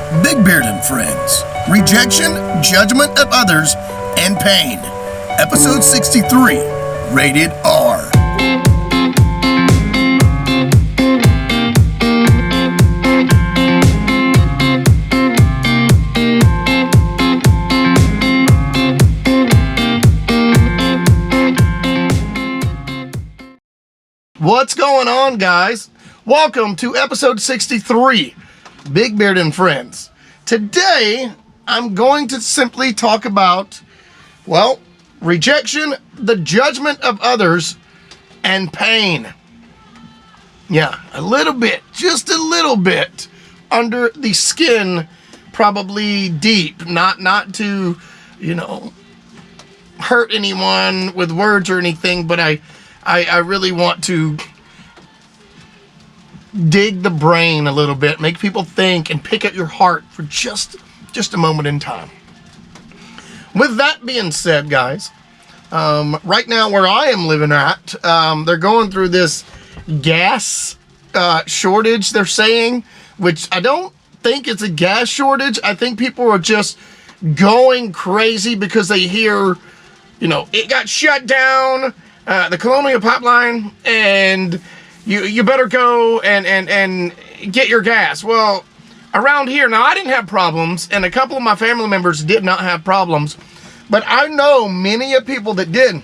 Big Beard and Friends, Rejection, Judgment of Others, and Pain. Episode 63, Rated R. What's going on, guys? Welcome to episode 63, Big Beard and Friends. Today, I'm going to simply talk about, well, rejection, the judgment of others, and pain. Yeah, a little bit, just a little bit under the skin, probably deep, not to, hurt anyone with words or anything, but I really want to dig the brain a little bit, make people think, and pick at your heart for just a moment in time. With that being said, guys, right now where I am living at, they're going through this gas shortage, they're saying, which I don't think it's a gas shortage. I think people are just going crazy because they hear, it got shut down, the Colonial Pipeline, and you better go and get your gas. Well, around here, now I didn't have problems, and a couple of my family members did not have problems, but I know many of people that did,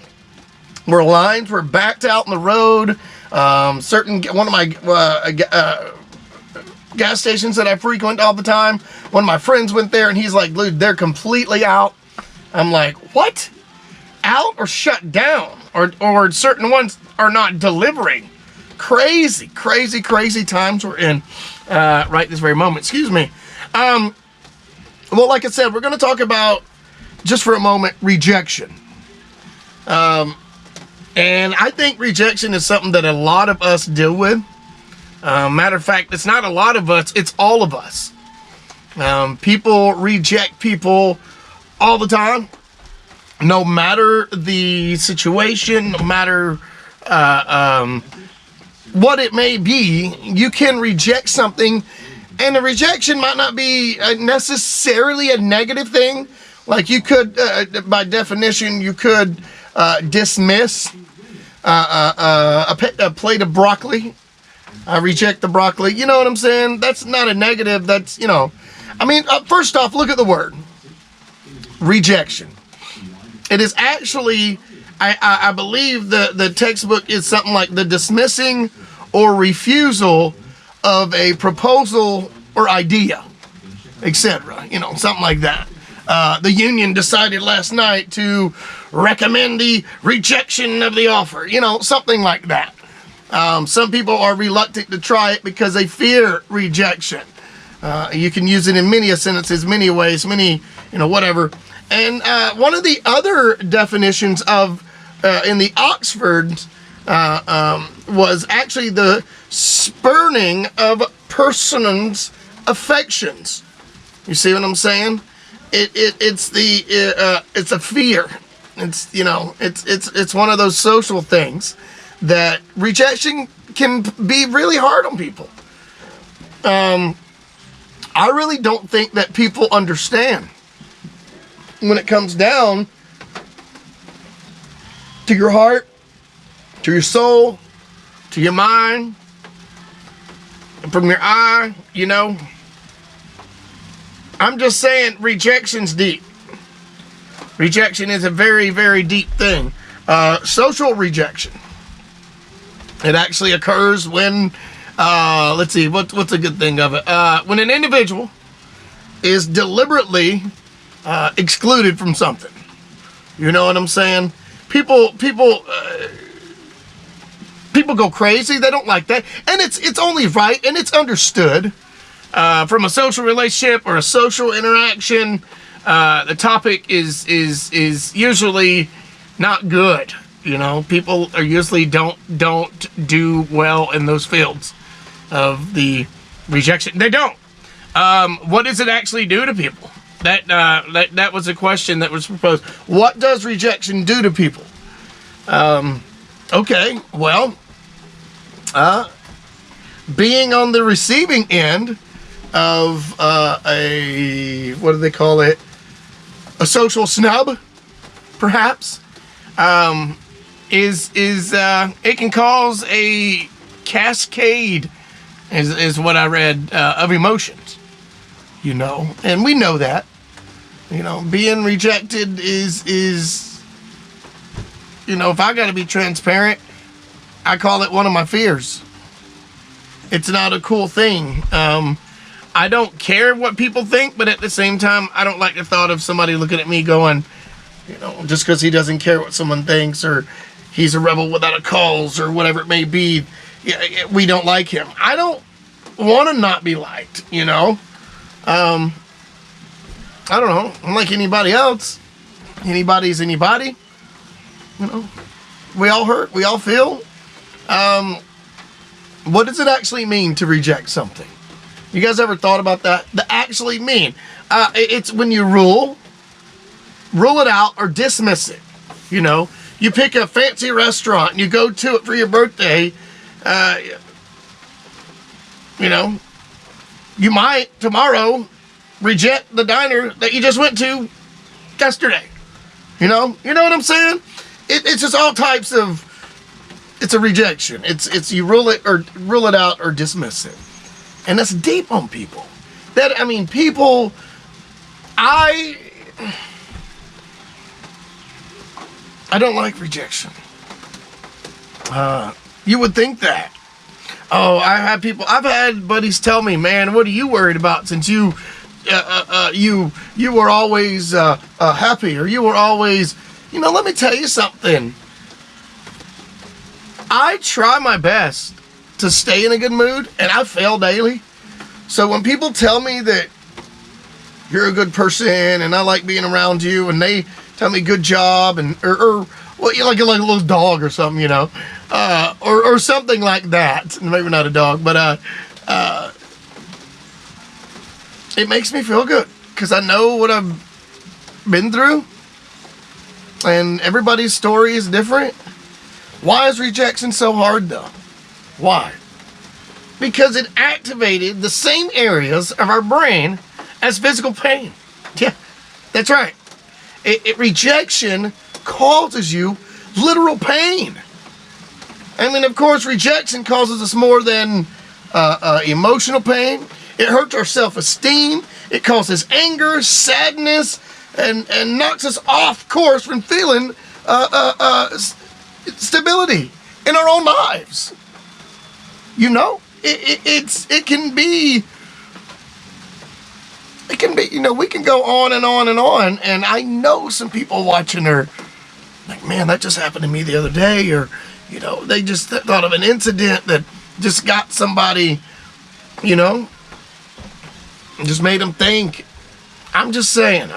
where lines were backed out in the road. One of my gas stations that I frequent all the time, one of my friends went there, and he's like, dude, they're completely out. I'm like, what? Out or shut down? Or certain ones are not delivering? Crazy times we're in right this very moment. Excuse me. Well, like I said, we're going to talk about, just for a moment, rejection. And I think rejection is something that a lot of us deal with. Matter of fact, it's not a lot of us, it's all of us. People reject people all the time. No matter the situation, no matter what it may be, you can reject something, and a rejection might not be necessarily a negative thing. Like you could, by definition, you could dismiss a plate of broccoli. I reject the broccoli. You know what I'm saying? That's not a negative. That's, first off, look at the word. Rejection. It is actually, I believe the textbook is something like the dismissing or refusal of a proposal or idea, etc. Something like that. The union decided last night to recommend the rejection of the offer, something like that. Some people are reluctant to try it because they fear rejection. You can use it in many sentences, many ways, whatever. And one of the other definitions of in the Oxford was actually the spurning of a person's affections. You see what I'm saying? It's a fear. It's one of those social things that rejection can be really hard on people. I really don't think that people understand when it comes down to your heart, to your soul, to your mind, and from your eye, I'm just saying rejection's deep. Rejection is a very, very deep thing. Social rejection. It actually occurs when, let's see, what's a good thing of it? When an individual is deliberately excluded from something. You know what I'm saying? People go crazy. They don't like that, and it's only right and it's understood. From a social relationship or a social interaction, the topic is usually not good. People are usually don't do well in those fields of the rejection. They don't. What does it actually do to people? That was a question that was proposed. What does rejection do to people? Okay, well, being on the receiving end, of a, what do they call it? A social snub, perhaps. It can cause a cascade, is what I read, of emotions, you know, and we know that, you know, being rejected is, you know, if I got to be transparent, I call it one of my fears. It's not a cool thing. I don't care what people think, but at the same time, I don't like the thought of somebody looking at me going, you know, just because he doesn't care what someone thinks, or he's a rebel without a cause, or whatever it may be, we don't like him. I don't want to not be liked, you know. I don't know. I'm like anybody else. Anybody's anybody. You know, we all hurt. We all feel. What does it actually mean to reject something? You guys ever thought about that? The actually mean. It's when you rule it out or dismiss it. You know, you pick a fancy restaurant and you go to it for your birthday. You know, you might tomorrow reject the diner that you just went to yesterday. You know what I'm saying? It's just all types of. It's a rejection. It's you rule it out or dismiss it, and that's deep on people. People. I don't like rejection. You would think that. Oh, I've had buddies tell me, man, what are you worried about since you were always happy, or you were always, you know, let me tell you something. I try my best to stay in a good mood, and I fail daily. So when people tell me that you're a good person and I like being around you, and they tell me good job, and or well, you're like a little dog or something, you know, or something like that. Maybe not a dog, but it makes me feel good because I know what I've been through, and everybody's story is different. Why is rejection so hard, though? Why? Because it activated the same areas of our brain as physical pain. Yeah, that's right. Rejection causes you literal pain. I mean, of course, rejection causes us more than emotional pain. It hurts our self-esteem. It causes anger, sadness, and knocks us off course from feeling stability in our own lives. You know, it can be, you know, we can go on and on and on, and I know some people watching are like, man, that just happened to me the other day, or, you know, they just thought of an incident that just got somebody, you know, and just made them think. I'm just saying.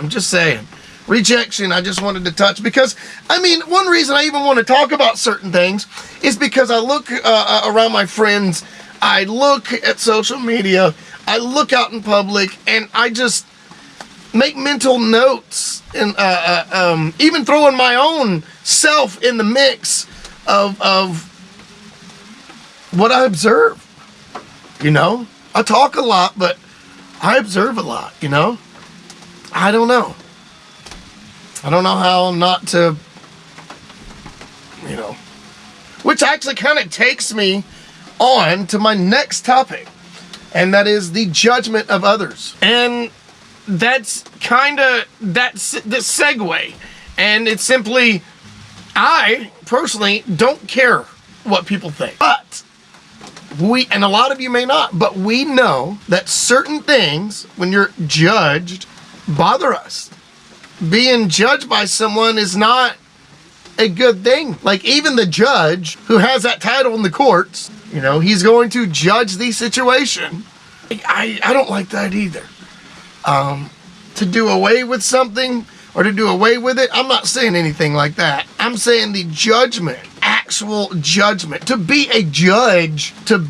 Rejection, I just wanted to touch because, I mean, one reason I even want to talk about certain things is because I look around my friends, I look at social media, I look out in public, and I just make mental notes, and even throwing my own self in the mix of what I observe. You know, I talk a lot, but I observe a lot, you know. I don't know how not to, you know, which actually kind of takes me on to my next topic, and that is the judgment of others. And that's the segue, and it's simply, I personally don't care what people think, but and a lot of you may not, but we know that certain things, when you're judged, bother us. Being judged by someone is not a good thing. Like, even the judge who has that title in the courts, you know, he's going to judge the situation. I don't like that either. To do away with something or to do away with it, I'm not saying anything like that. I'm saying the judgment, actual judgment, to be a judge of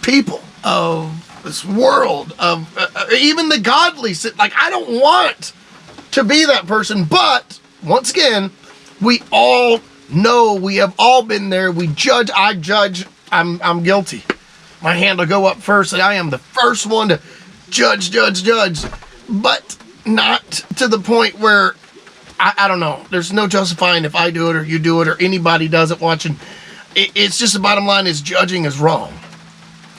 people, of this world, of even the godly. Like, I don't want to be that person, but once again, we all know, we have all been there. We judge, I judge, I'm guilty. My hand will go up first, and I am the first one to judge. But not to the point where, I don't know. There's no justifying if I do it or you do it or anybody does it watching. It's just the bottom line is judging is wrong.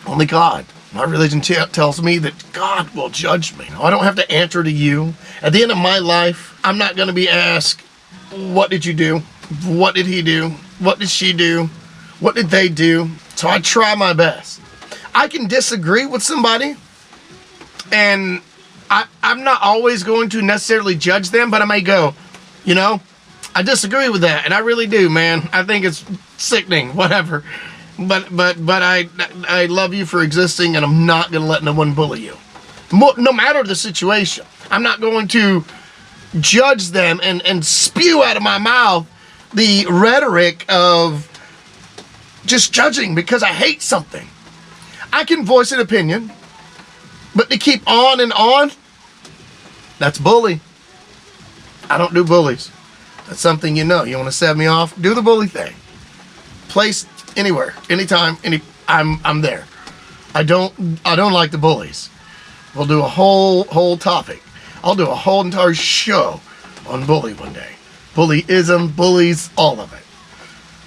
Only God. My religion tells me that God will judge me. I don't have to answer to you. At the end of my life, I'm not going to be asked, what did you do? What did he do? What did she do? What did they do? So I try my best. I can disagree with somebody, and I'm not always going to necessarily judge them, but I may go, you know, I disagree with that, and I really do, man. I think it's sickening, whatever. But I love you for existing, and I'm not going to let no one bully you. No matter the situation. I'm not going to judge them and spew out of my mouth the rhetoric of just judging because I hate something. I can voice an opinion, but to keep on and on, that's bully. I don't do bullies. That's something you know. You want to set me off? Do the bully thing. Place anywhere, anytime, I'm there. I don't like the bullies. We'll do a whole topic. I'll do a whole entire show on bully one day. Bullyism, bullies, all of it.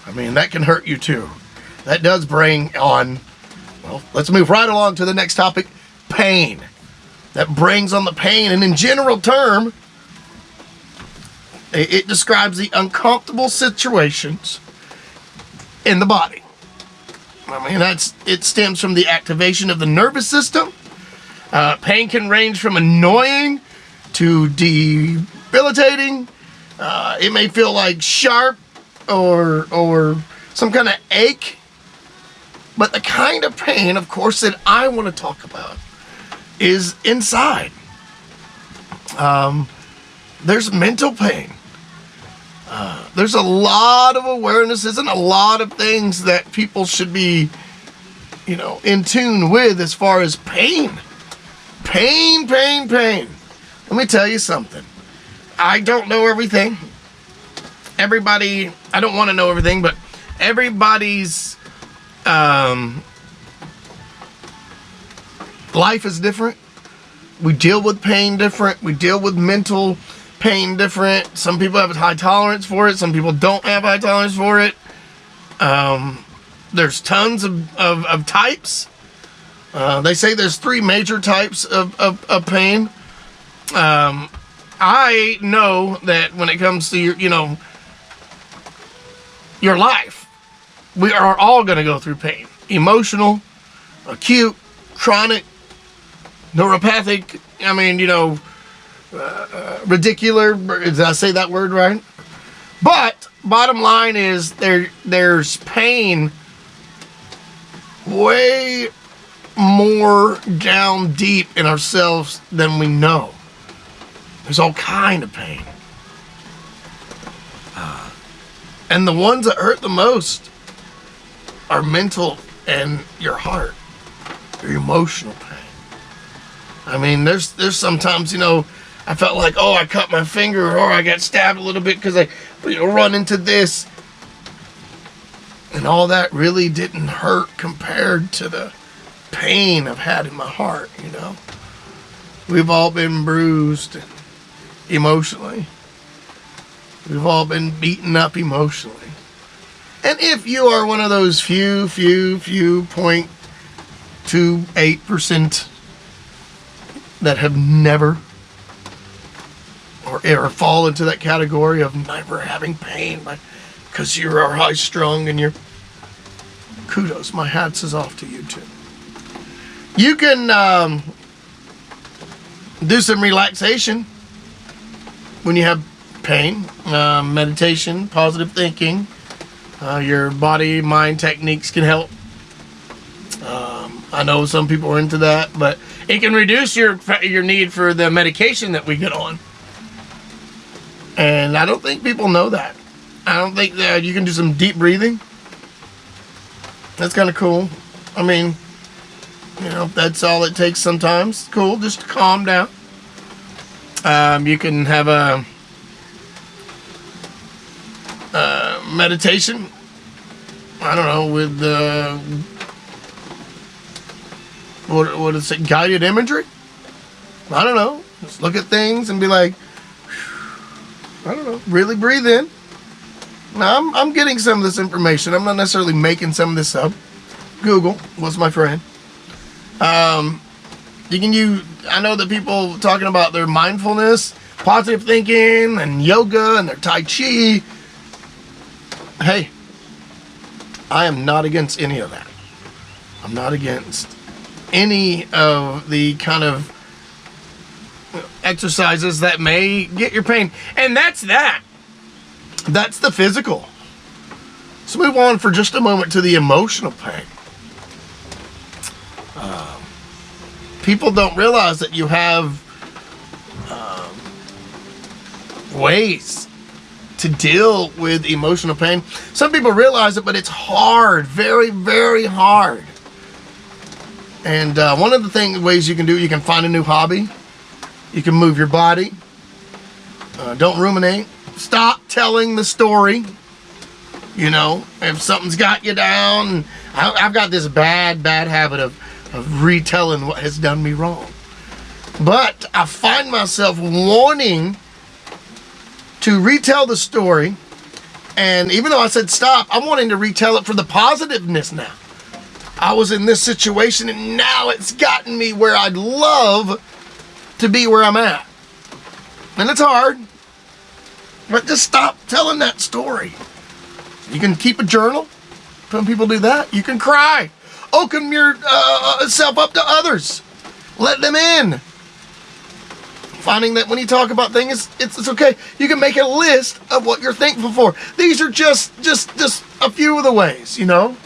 I mean, that can hurt you too. That does bring on, well, let's move right along to the next topic, pain. That brings on the pain, and in general term, it describes the uncomfortable situations in the body. I mean, it stems from the activation of the nervous system. Pain can range from annoying to debilitating. It may feel like sharp or some kind of ache. But the kind of pain, of course, that I want to talk about is inside. There's mental pain. There's a lot of awarenesses and a lot of things that people should be, in tune with as far as pain. Pain. Let me tell you something. I don't know everything. I don't want to know everything, but everybody's life is different. We deal with pain different. We deal with mental pain different. Some people have a high tolerance for it. Some people don't have high tolerance for it. There's tons of types. They say there's 3 major types of pain. I know that when it comes to your life, we are all going to go through pain. Emotional, acute, chronic, neuropathic. I mean, radicular. Did I say that word right? But bottom line is there's pain way more down deep in ourselves than we know. There's all kind of pain. And the ones that hurt the most are mental and your heart, your emotional pain. I mean, there's sometimes, I felt like, I cut my finger or I got stabbed a little bit because I run into this. And all that really didn't hurt compared to the pain I've had in my heart, We've all been bruised emotionally. We've all been beaten up emotionally. And if you are one of those few 0.28% that have never or ever fall into that category of never having pain because you are high strung and you're, kudos, my hats is off to you too. You can do some relaxation when you have pain, meditation, positive thinking. Your body mind techniques can help. I know some people are into that, but it can reduce your need for the medication that we get on. And I don't think people know that. I don't think that you can do some deep breathing. That's kind of cool. I mean, that's all it takes sometimes. Cool, just to calm down. You can have a meditation. I don't know, with what is it, guided imagery? I don't know. Just look at things and be like, I don't know, really breathe in. Now, I'm getting some of this information. I'm not necessarily making some of this up. Google was my friend. I know that people talking about their mindfulness, positive thinking, and yoga, and their Tai Chi. Hey, I am not against any of that. I'm not against any of the kind of exercises that may get your pain. And that's that. That's the physical. Let's move on for just a moment to the emotional pain. People don't realize that you have ways to deal with emotional pain. Some people realize it, but it's hard, very, very hard. And one of the ways you can do it, you can find a new hobby. You can move your body. Don't ruminate. Stop telling the story. You know, if something's got you down. I've got this bad habit of retelling what has done me wrong. But I find myself wanting to retell the story. And even though I said stop, I'm wanting to retell it for the positiveness now. I was in this situation and now it's gotten me where I'd love to be where I'm at. And it's hard. But just stop telling that story. You can keep a journal. Some people do that. You can cry. Open yourself up to others. Let them in. Finding that when you talk about things, it's okay. You can make a list of what you're thankful for. These are just a few of the ways, you know.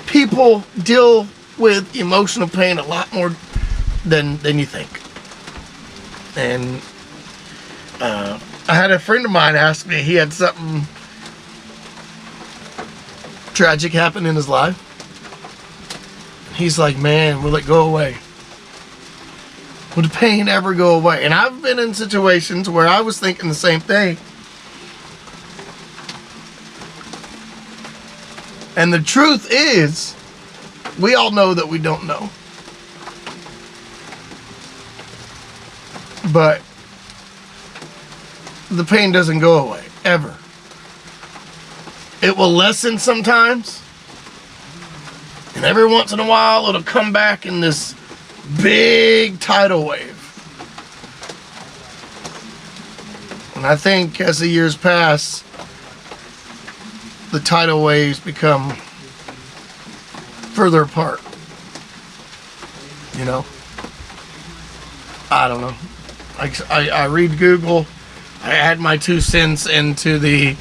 People deal with emotional pain a lot more than you think. And I had a friend of mine ask me, he had something tragic happen in his life. He's like, man, will it go away? Will the pain ever go away? And I've been in situations where I was thinking the same thing. And the truth is, we all know that we don't know. But the pain doesn't go away, ever. It will lessen sometimes. And every once in a while, it'll come back in this big tidal wave. And I think as the years pass, the tidal waves become further apart. You know? I don't know. I read Google. I add my 2 cents into the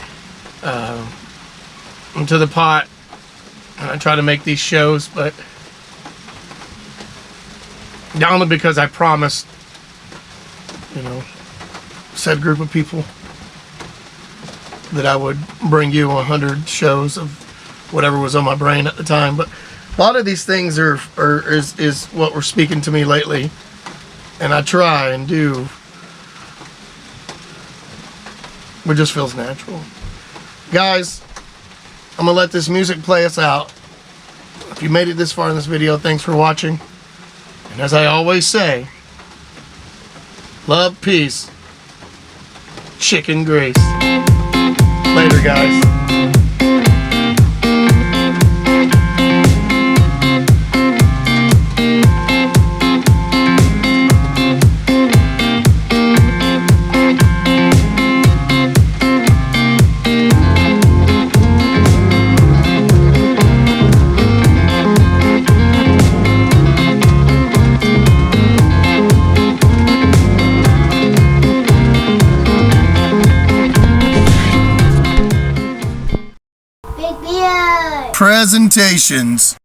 pot, and I try to make these shows, but only because I promised, you know, said group of people that I would bring you 100 shows of whatever was on my brain at the time. But a lot of these things is what were speaking to me lately, and I try and do. It just feels natural. Guys, I'm gonna let this music play us out. If you made it this far in this video, thanks for watching. And as I always say, love, peace, chicken grease. Later, guys. Presentations.